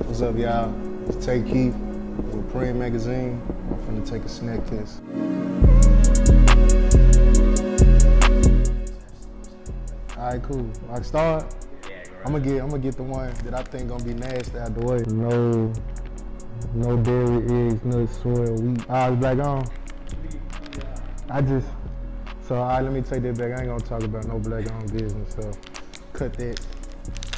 What's up, y'all? It's Tay Keith with Prememagazine. I'm finna take a snack test. All right, cool. I can start. Yeah, I'm gonna get the one that I think gonna be nasty out the way. No dairy, eggs, nuts, soy, wheat. All right, back on. So all right, let me take that back. I ain't gonna talk about no black owned business, so cut that.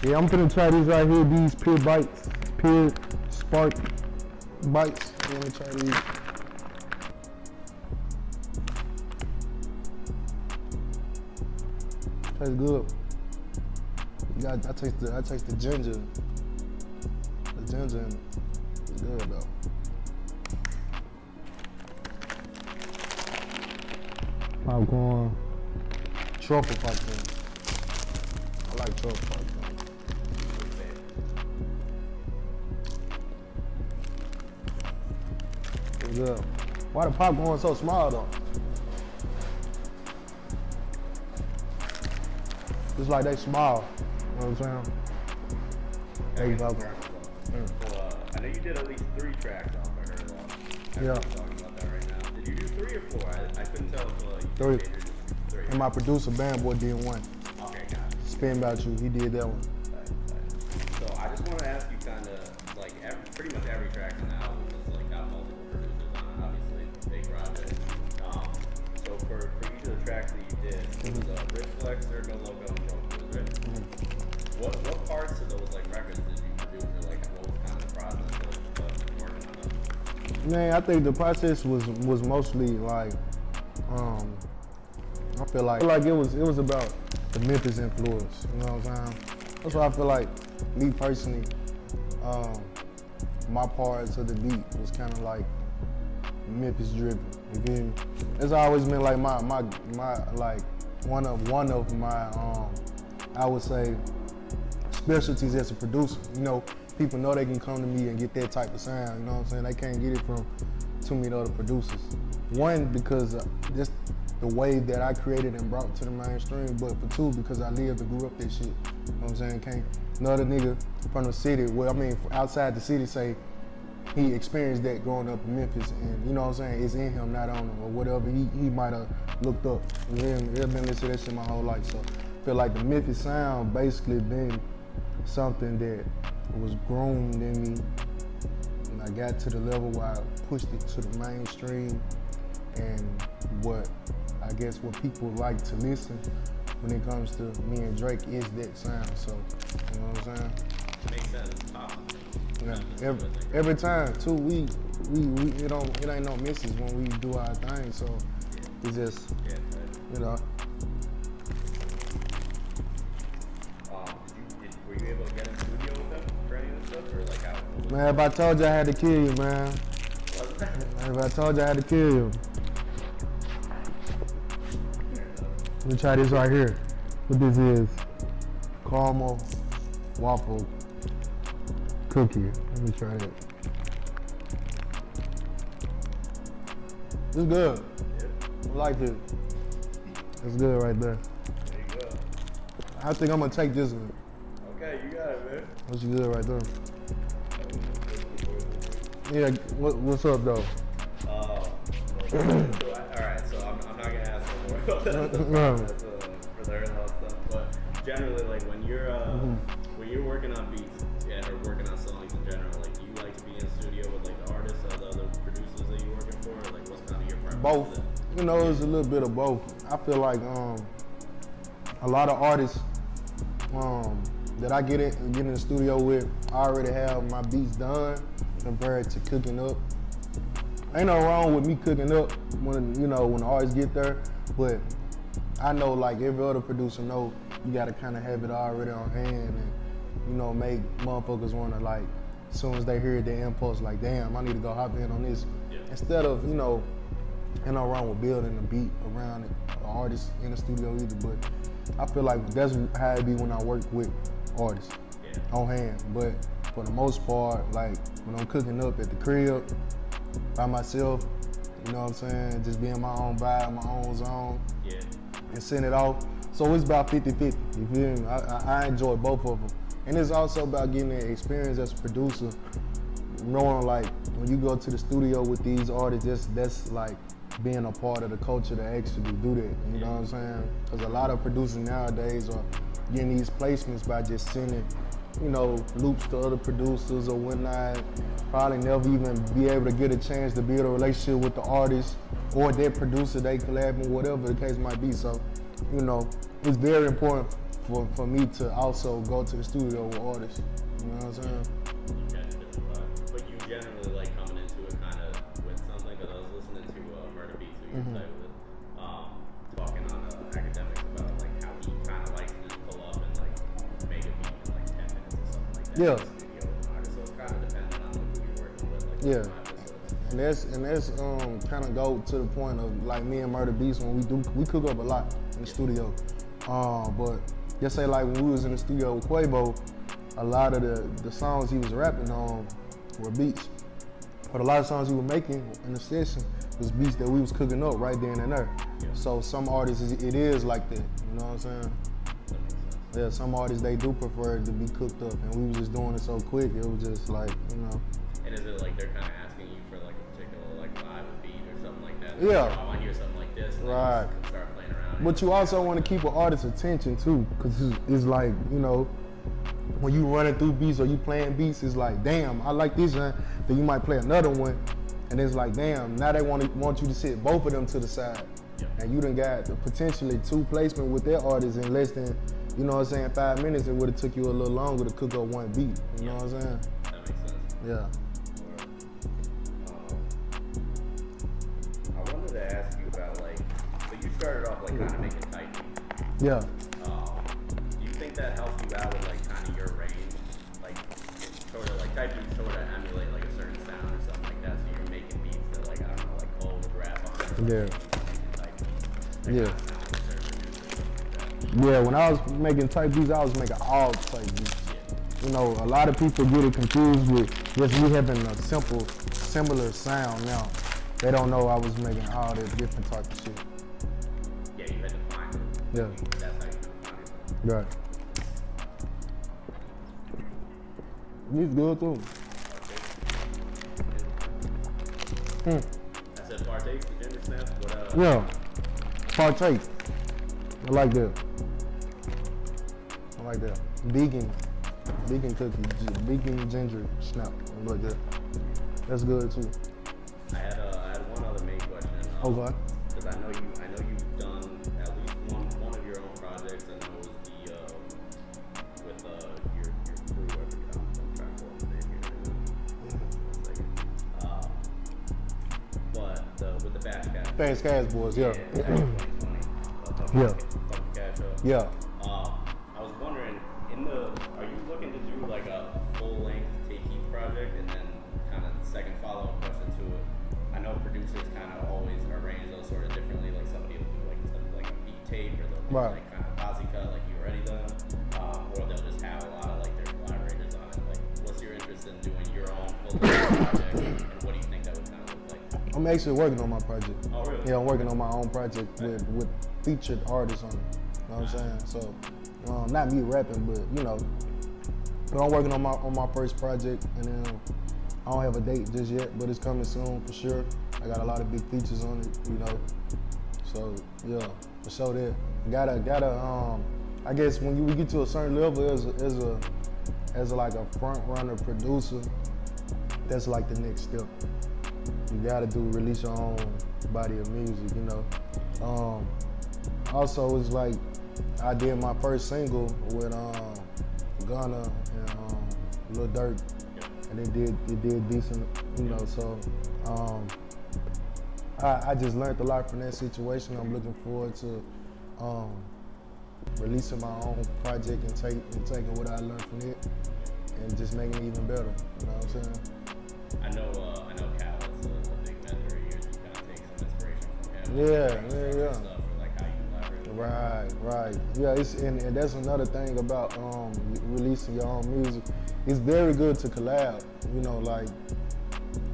Yeah, I'm finna try these right here, these Pure Bites, Pure Spark Bites. Let me try these. Tastes good. I taste the ginger. The ginger in it. It's good though. Popcorn. Truffle popcorn. I like truffle popcorn. It's good. Why the popcorn so small though? It's like they small. You know what I'm saying? Hey, popcorn. So, I know you did at least 3 tracks off. I heard Yeah. talking about that right now. Did you do 3 or 4? I couldn't tell if you 3. did 3. And my producer, Band Boy, did 1. Okay, got it. Spin About You, he did that one. So I just want to ask you kind of like pretty much every track on the album is like got multiple producers on it. Obviously, big project. So for each of the tracks that you did, it was a Rich Flex, Circle, Logo, and Pro Tools, right? What parts of those like records did you produce, or like what was kind of the process of working on those? Man, I think the process was mostly like, I feel like it was about the Memphis influence. You know what I'm saying? That's why I feel like me personally, my parts of the beat was kind of like Memphis driven. You feel me? It's always been like my like one of my I would say specialties as a producer. You know, people know they can come to me and get that type of sound. You know what I'm saying? They can't get it from too many other producers. One, because just the way that I created and brought to the mainstream, but for 2, because I lived and grew up that shit. You know what I'm saying? Can't another nigga from the city, outside the city, say he experienced that growing up in Memphis, and you know what I'm saying, it's in him, not on him, or whatever he might have looked up. You hear me? I've been listening to that shit my whole life, so I feel like the Memphis sound basically been something that was groomed in me, and I got to the level where I pushed it to the mainstream, and what people like to listen when it comes to me and Drake is that sound. So, you know what I'm saying? Makes sense. Awesome. Yeah, every time too, it ain't no misses when we do our thing. So it's just, you know. Were you able to get in the studio with them for any of this stuff, or like how? Man, if I told you I had to kill you, man. If I told you I had to kill you. Let me try this right here. What this is? Caramel waffle cookie. Let me try it. It's good. I like it. It's good right there. There you go. I think I'm gonna take this one. Okay, you got it, man. That's good right there. Yeah, what's up though? Alright, so I'm not gonna ask no more about the process for the and all that stuff, but generally, like when you're working on beats, or working on songs in general, like do you like to be in the studio with like the artists or the other producers that you're working for, or like what's kind of your preference? Both. You know, it's a little bit of both. I feel like a lot of artists that I get in the studio with, I already have my beats done compared to cooking up. Ain't no wrong with me cooking up when the artists get there, but I know like every other producer know you gotta kind of have it already on hand and make motherfuckers wanna, like, as soon as they hear the impulse, like, damn, I need to go hop in on this. Yeah. Instead of, ain't no wrong with building a beat around an artist in the studio either, but I feel like that's how it be when I work with artists on hand. But for the most part, like when I'm cooking up at the crib by myself, you know what I'm saying, just being my own vibe, my own zone, and send it off. So it's about 50-50, you feel me? I enjoy both of them. And it's also about getting the experience as a producer, knowing like when you go to the studio with these artists, that's like being a part of the culture to actually do that. You know what I'm saying? Because a lot of producers nowadays are getting these placements by just sending, you know, loops to other producers or whatnot. Probably never even be able to get a chance to build a relationship with the artist or their producer they collab with, whatever the case might be. So, you know, it's very important for me to also go to the studio with artists. You know what I'm saying? But you generally like coming into it kind of with something, because I was listening to Murder Beats, who you played with, talking on academics about like how he kind of likes to just pull up and like make a beat in like 10 minutes or something like that. Yeah. In the studio with an artist. So it's kind of dependent on who you're working with. Like, Yeah. And that's kind of go to the point of like me and Murder Beats, when we cook up a lot in the studio. But just say like when we was in the studio with Quavo, a lot of the songs he was rapping on were beats. But a lot of songs he was making in the session was beats that we was cooking up right then and there. Yeah. So some artists, it is like that, you know what I'm saying? That makes sense. Yeah, some artists, they do prefer it to be cooked up, and we was just doing it so quick, it was just like, you know. And is it like they're kind of asking you for like a particular like live beat or something like that? Yeah. Like, I want to hear something like this. And Right. then you start playing around. But you also want to keep an artist's attention too, because it's like, you know, when you running through beats or you playing beats, it's like, damn, I like this one. Then you might play another one, and it's like, damn, now they want you to sit both of them to the side. Yeah. And you done got potentially 2 placements with their artists in less than, you know what I'm saying, 5 minutes. It would have took you a little longer to cook up one beat. You know what I'm saying? That makes sense. Yeah. I wanted to ask you about like, so you started off like kind of making tight beats. Yeah. Do you think that helps you out with like kind of your range, like sort of like type beats sort of emulate like a certain sound or something like that? So you're making beats that like I don't know, like Cole would rap on. Or, like, Yeah. type beats. That Yeah. kind of sound like certain producers, something like that. Yeah, when I was making type beats, I was making all type beats. You know, a lot of people get it confused with just me having a similar sound now. They don't know I was making all that different type of shit. Yeah, you had to find it. Yeah. That's how you find it. Right. It's good too. I said partake, the ginger snaps, but Yeah. Partake. I like that. I like that. Vegan cookie, vegan ginger snap. I like that. That's good too. I had one other main question. Okay. Because I know you've done at least one of your own projects, and it was the with your crew. I'm trying to pull up the name here. But with the Fast Cash. Fast Cash Boys, yeah. Yeah. 2020. Yeah. Cash Up. Yeah. I was wondering, are you looking to do like a full-length Tay Keith project, and then kind of second follow-up question to it? I know producers kind of always arrange those sort of differently. Like somebody will do like something like a beat tape, or they'll do Right. like kind of posse cut, like you already done, or they'll just have a lot of like their collaborators on it. Like, what's your interest in doing your own full-length project, and what do you think that would kind of look like? I'm actually working on my project. Oh, really? Yeah, I'm working on my own project with featured artists on it. You know what I'm saying? So, not me rapping, but you know, but I'm working on my first project, and then I don't have a date just yet, but it's coming soon for sure. I got a lot of big features on it, you know. So yeah, for sure that. Gotta. I guess when we get to a certain level as like a front runner producer, that's like the next step. You gotta release your own body of music, you know. Also, it's like I did my first single with Gunna and Lil Durk, and it did decent, you know. So I just learned a lot from that situation. I'm looking forward to releasing my own project and taking what I learned from it and just making it even better. You know what I'm saying? I know Cal is a big mentor of yours. You kind of take some inspiration from him. Yeah. Stuff, or like how you collaborate. Right. Yeah, and that's another thing about releasing your own music. It's very good to collab. You know, like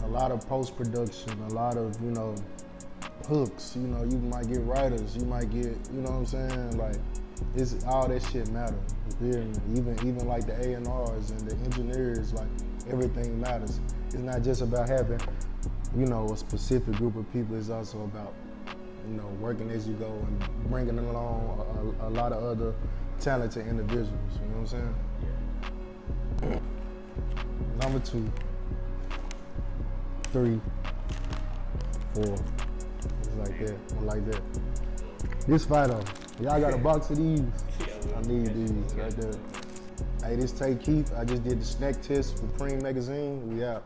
a lot of post-production, a lot of, hooks. You know, you might get writers, you might get, you know what I'm saying? Like, it's all that shit matter. You feel me? Even like the A&Rs and the engineers, like everything matters. It's not just about having, you know, a specific group of people. It's also about, you know, working as you go and bringing along a lot of other talented individuals. You know what I'm saying? Yeah. Number 2, 3, 4. It's like that. I like that. This fighter, y'all got a box of these? I need these right there. Hey, this Tay Keith. I just did the snack test for Preme magazine. We out.